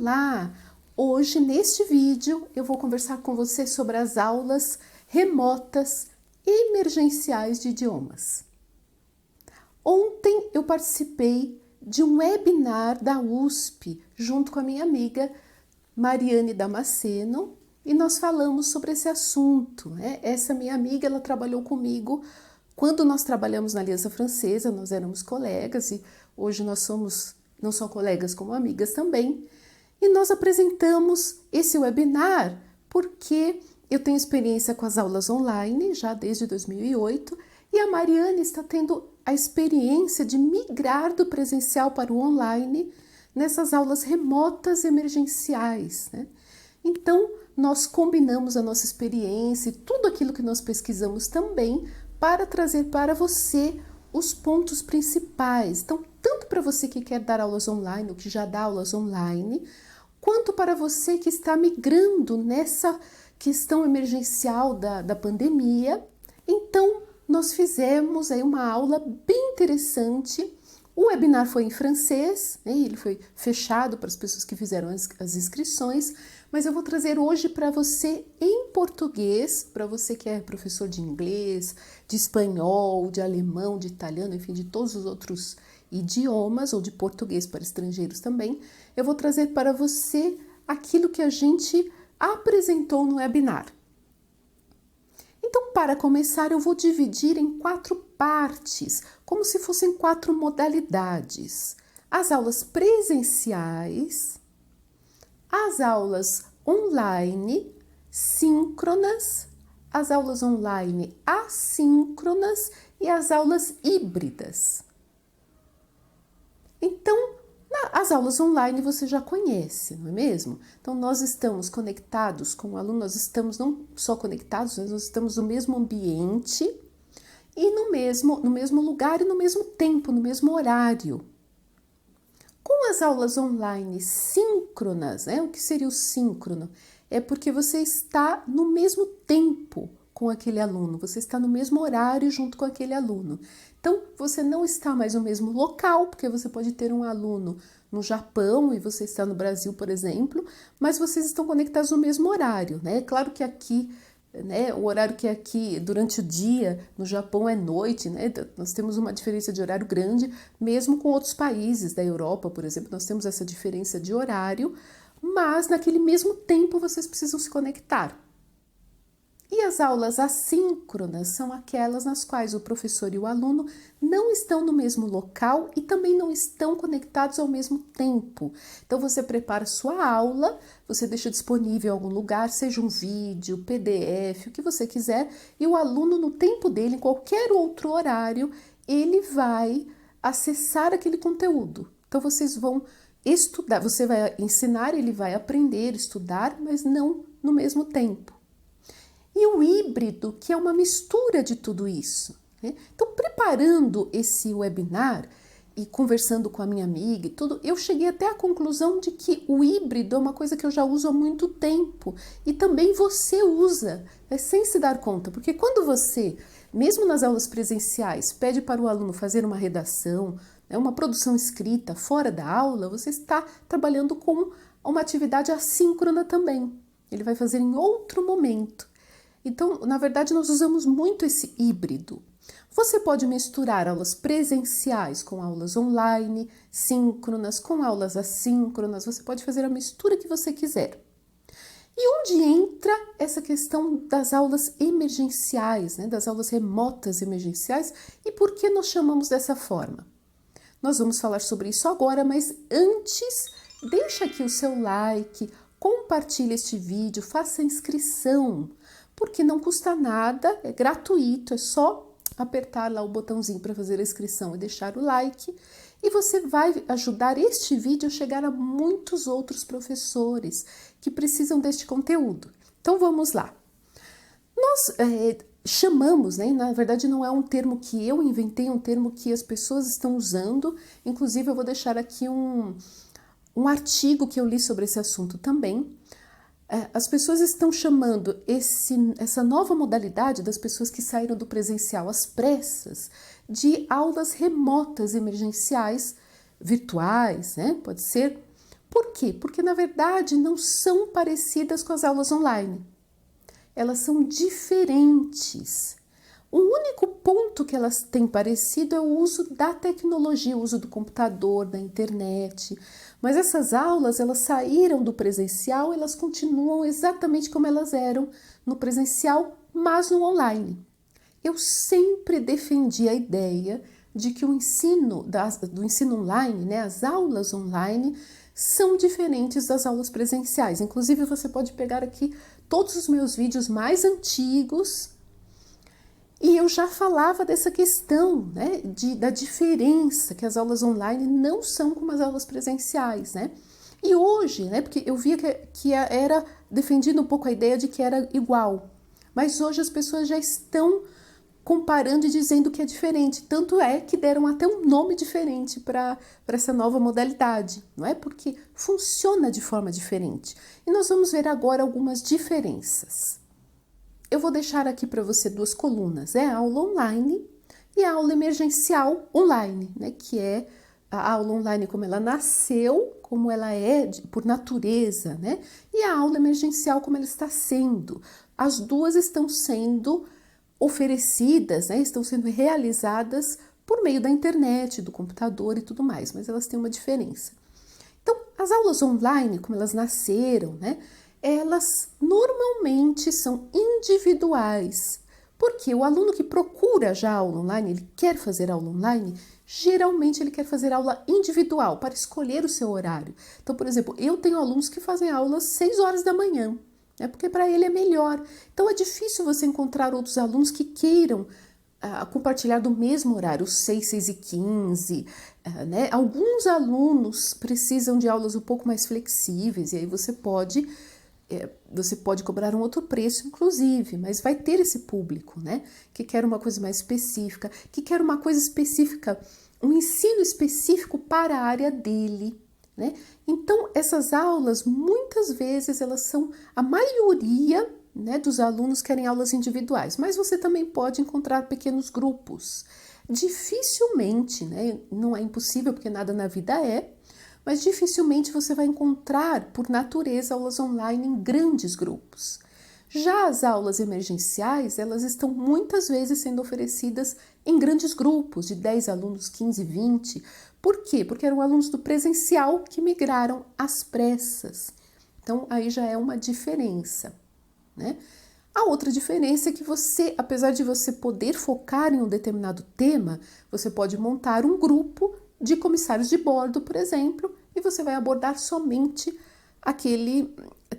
Olá! Hoje, neste vídeo, eu vou conversar com você sobre as aulas remotas emergenciais de idiomas. Ontem eu participei de um webinar da USP, junto com a minha amiga Mariane Damasceno, e nós falamos sobre esse assunto, né? Essa minha amiga, ela trabalhou comigo quando nós trabalhamos na Aliança Francesa, nós éramos colegas e hoje nós somos não só colegas como amigas também. E nós apresentamos esse webinar porque eu tenho experiência com as aulas online já desde 2008 e a Mariane está tendo a experiência de migrar do presencial para o online nessas aulas remotas emergenciais, né? Então, nós combinamos a nossa experiência e tudo aquilo que nós pesquisamos também para trazer para você os pontos principais. Então, tanto para você que quer dar aulas online ou que já dá aulas online, quanto para você que está migrando nessa questão emergencial da pandemia. Então, nós fizemos aí uma aula bem interessante. O webinar foi em francês, né? Ele foi fechado para as pessoas que fizeram as inscrições, mas eu vou trazer hoje para você em português, para você que é professor de inglês, de espanhol, de alemão, de italiano, enfim, de todos os outros idiomas, ou de português para estrangeiros também. Eu vou trazer para você aquilo que a gente apresentou no webinar. Então, para começar, eu vou dividir em 4 partes, como se fossem 4 modalidades. As aulas presenciais, as aulas online síncronas, as aulas online assíncronas e as aulas híbridas. Então, as aulas online você já conhece, não é mesmo? Então, nós estamos conectados com o aluno, nós estamos não só conectados, mas nós estamos no mesmo ambiente e no mesmo lugar e no mesmo tempo, no mesmo horário. Com as aulas online síncronas, né? O que seria o síncrono? É porque você está no mesmo tempo com aquele aluno, você está no mesmo horário junto com aquele aluno. Então, você não está mais no mesmo local, porque você pode ter um aluno no Japão e você está no Brasil, por exemplo, mas vocês estão conectados no mesmo horário, né? Claro que aqui, né, o horário que é aqui durante o dia, no Japão é noite, né? Nós temos uma diferença de horário grande, mesmo com outros países da Europa, por exemplo, nós temos essa diferença de horário, mas naquele mesmo tempo vocês precisam se conectar. E as aulas assíncronas são aquelas nas quais o professor e o aluno não estão no mesmo local e também não estão conectados ao mesmo tempo. Então você prepara sua aula, você deixa disponível em algum lugar, seja um vídeo, PDF, o que você quiser, e o aluno no tempo dele, em qualquer outro horário, ele vai acessar aquele conteúdo. Então vocês vão estudar, você vai ensinar, ele vai aprender, estudar, mas não no mesmo tempo. E o híbrido, que é uma mistura de tudo isso, né? Então, preparando esse webinar e conversando com a minha amiga e tudo, eu cheguei até à conclusão de que o híbrido é uma coisa que eu já uso há muito tempo e também você usa, sem se dar conta, porque quando você, mesmo nas aulas presenciais, pede para o aluno fazer uma redação, né, uma produção escrita fora da aula, você está trabalhando com uma atividade assíncrona também. Ele vai fazer em outro momento. Então, na verdade, nós usamos muito esse híbrido. Você pode misturar aulas presenciais com aulas online, síncronas, com aulas assíncronas, você pode fazer a mistura que você quiser. E onde entra essa questão das aulas emergenciais, né, das aulas remotas emergenciais, e por que nós chamamos dessa forma? Nós vamos falar sobre isso agora, mas antes, deixa aqui o seu like, compartilhe este vídeo, faça a inscrição, porque não custa nada, é gratuito, é só apertar lá o botãozinho para fazer a inscrição e deixar o like, e você vai ajudar este vídeo a chegar a muitos outros professores que precisam deste conteúdo. Então vamos lá. Nós chamamos, né, na verdade não é um termo que eu inventei, é um termo que as pessoas estão usando, inclusive eu vou deixar aqui um artigo que eu li sobre esse assunto também. As pessoas estão chamando essa nova modalidade das pessoas que saíram do presencial às pressas de aulas remotas emergenciais, virtuais, né? Pode ser Por quê? Porque, na verdade, não são parecidas com as aulas online. Elas são diferentes. O único ponto que elas têm parecido é o uso da tecnologia, o uso do computador, da internet. Mas essas aulas, elas saíram do presencial, elas continuam exatamente como elas eram no presencial, mas no online. Eu sempre defendi a ideia de que o ensino do ensino online, né, as aulas online, são diferentes das aulas presenciais. Inclusive, você pode pegar aqui todos os meus vídeos mais antigos e eu já falava dessa questão, né, da diferença, que as aulas online não são como as aulas presenciais, né? E hoje, né, porque eu via que era defendendo um pouco a ideia de que era igual, mas hoje as pessoas já estão comparando e dizendo que é diferente. Tanto é que deram até um nome diferente para essa nova modalidade, não é? Porque funciona de forma diferente. E nós vamos ver agora algumas diferenças. Eu vou deixar aqui para você duas colunas, a aula online e a aula emergencial online, né? Que é a aula online como ela nasceu, como ela é por natureza, né? E a aula emergencial como ela está sendo. As duas estão sendo oferecidas, né, estão sendo realizadas por meio da internet, do computador e tudo mais, mas elas têm uma diferença. Então, as aulas online, como elas nasceram, né, elas normalmente são individuais, porque o aluno que procura já aula online, ele quer fazer aula online, geralmente ele quer fazer aula individual, para escolher o seu horário. Então, por exemplo, eu tenho alunos que fazem aulas 6 horas da manhã, porque para ele é melhor. Então é difícil você encontrar outros alunos que queiram compartilhar do mesmo horário, 6, 6 e 15, né? Alguns alunos precisam de aulas um pouco mais flexíveis, e aí você pode cobrar um outro preço, inclusive, mas vai ter esse público, né? Que quer uma coisa mais específica, que quer uma coisa específica, um ensino específico para a área dele, né? Então, essas aulas, muitas vezes, elas são, a maioria, né, dos alunos querem aulas individuais, mas você também pode encontrar pequenos grupos. Dificilmente, né, não é impossível, porque nada na vida é, mas dificilmente você vai encontrar, por natureza, aulas online em grandes grupos. Já as aulas emergenciais, elas estão muitas vezes sendo oferecidas em grandes grupos, de 10 alunos, 15, 20. Por quê? Porque eram alunos do presencial que migraram às pressas. Então, aí já é uma diferença, né? A outra diferença é que você, apesar de você poder focar em um determinado tema, você pode montar um grupo de comissários de bordo, por exemplo, e você vai abordar somente aquele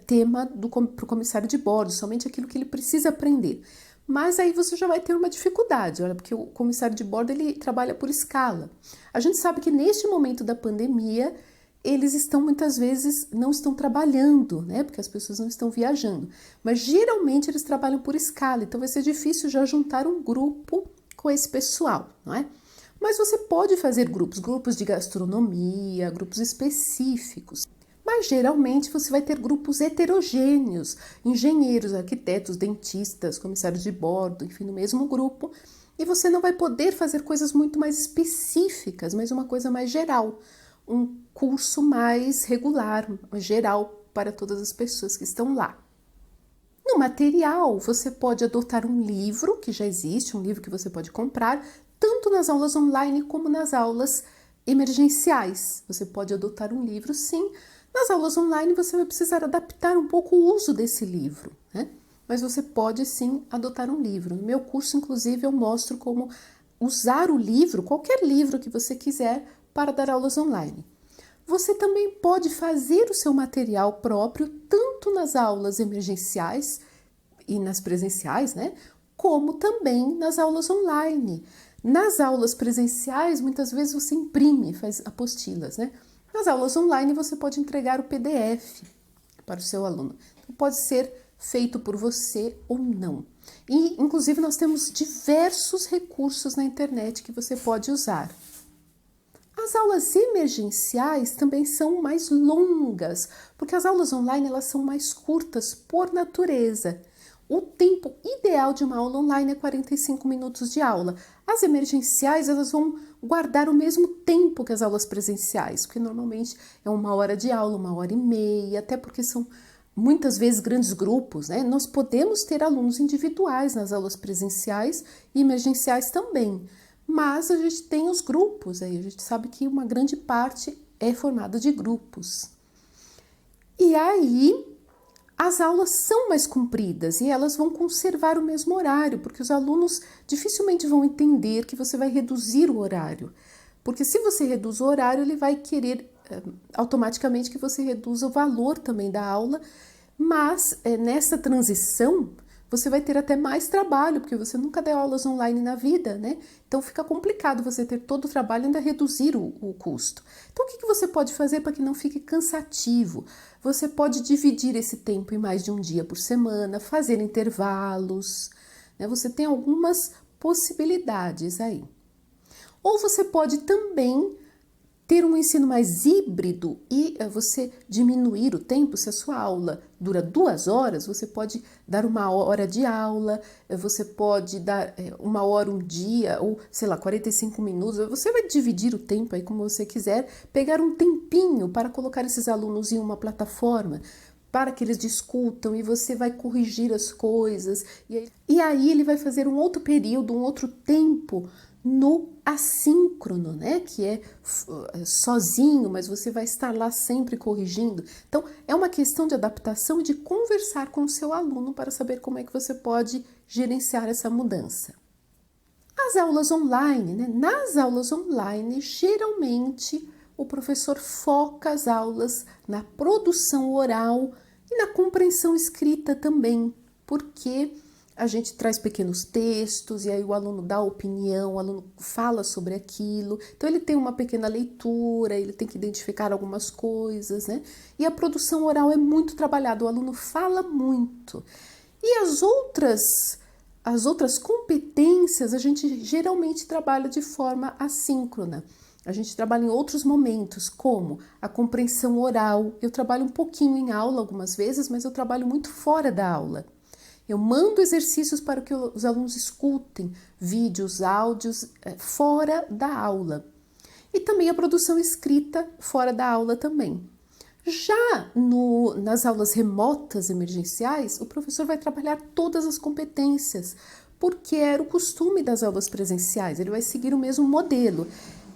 tema para o comissário de bordo, somente aquilo que ele precisa aprender. Mas aí você já vai ter uma dificuldade, olha, porque o comissário de bordo, ele trabalha por escala. A gente sabe que neste momento da pandemia, eles estão muitas vezes, não estão trabalhando, né, porque as pessoas não estão viajando, mas geralmente eles trabalham por escala, então vai ser difícil já juntar um grupo com esse pessoal, não é? Mas você pode fazer grupos de gastronomia, grupos específicos. Mas geralmente você vai ter grupos heterogêneos, engenheiros, arquitetos, dentistas, comissários de bordo, enfim, no mesmo grupo. E você não vai poder fazer coisas muito mais específicas, mas uma coisa mais geral. Um curso mais regular, geral para todas as pessoas que estão lá. No material, você pode adotar um livro que já existe, um livro que você pode comprar, tanto nas aulas online como nas aulas emergenciais. Você pode adotar um livro, sim. Nas aulas online, você vai precisar adaptar um pouco o uso desse livro, né? Mas você pode, sim, adotar um livro. No meu curso, inclusive, eu mostro como usar o livro, qualquer livro que você quiser, para dar aulas online. Você também pode fazer o seu material próprio, tanto nas aulas emergenciais e nas presenciais, né? Como também nas aulas online. Nas aulas presenciais, muitas vezes você imprime, faz apostilas, né? Nas aulas online, você pode entregar o PDF para o seu aluno. Então, pode ser feito por você ou não. E, inclusive, nós temos diversos recursos na internet que você pode usar. As aulas emergenciais também são mais longas, porque as aulas online elas são mais curtas por natureza. O tempo ideal de uma aula online é 45 minutos de aula. As emergenciais elas vão guardar o mesmo tempo que as aulas presenciais, porque normalmente é 1 hora de aula, 1 hora e meia, até porque são muitas vezes grandes grupos, né? Nós podemos ter alunos individuais nas aulas presenciais e emergenciais também, mas a gente tem os grupos aí, a gente sabe que uma grande parte é formada de grupos. E aí, as aulas são mais compridas e elas vão conservar o mesmo horário, porque os alunos dificilmente vão entender que você vai reduzir o horário. Porque se você reduz o horário, ele vai querer automaticamente que você reduza o valor também da aula, mas nessa transição você vai ter até mais trabalho, porque você nunca deu aulas online na vida, né? Então fica complicado você ter todo o trabalho e ainda reduzir o custo. Então o que você pode fazer para que não fique cansativo? Você pode dividir esse tempo em mais de um dia por semana, fazer intervalos, né? Você tem algumas possibilidades aí. Ou você pode também ter um ensino mais híbrido e você diminuir o tempo. Se a sua aula dura 2 horas, você pode dar 1 hora de aula, você pode dar 1 hora um dia, ou sei lá, 45 minutos, você vai dividir o tempo aí como você quiser, pegar um tempinho para colocar esses alunos em uma plataforma, para que eles discutam e você vai corrigir as coisas, e aí ele vai fazer um outro período, um outro tempo no assíncrono, né? Que é sozinho, mas você vai estar lá sempre corrigindo. Então, é uma questão de adaptação e de conversar com o seu aluno para saber como é que você pode gerenciar essa mudança. As aulas online, né? Nas aulas online, geralmente o professor foca as aulas na produção oral e na compreensão escrita também, porque a gente traz pequenos textos e aí o aluno dá opinião, o aluno fala sobre aquilo, então ele tem uma pequena leitura, ele tem que identificar algumas coisas, né? E a produção oral é muito trabalhada, o aluno fala muito. E as outras competências a gente geralmente trabalha de forma assíncrona. A gente trabalha em outros momentos, como a compreensão oral. Eu trabalho um pouquinho em aula algumas vezes, mas eu trabalho muito fora da aula. Eu mando exercícios para que os alunos escutem, vídeos, áudios, fora da aula. E também a produção escrita fora da aula também. Já nas aulas remotas emergenciais, o professor vai trabalhar todas as competências, porque era o costume das aulas presenciais, ele vai seguir o mesmo modelo.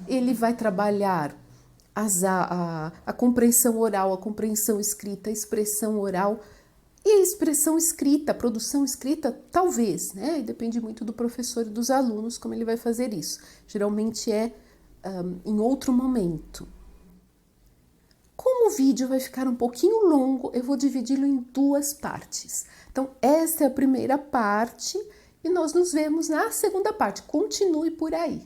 Ele vai trabalhar a compreensão oral, a compreensão escrita, a expressão oral, e a expressão escrita, a produção escrita, talvez, né? Depende muito do professor e dos alunos como ele vai fazer isso. Geralmente é em outro momento. Como o vídeo vai ficar um pouquinho longo, eu vou dividi-lo em 2 partes. Então, esta é a primeira parte e nós nos vemos na segunda parte. Continue por aí.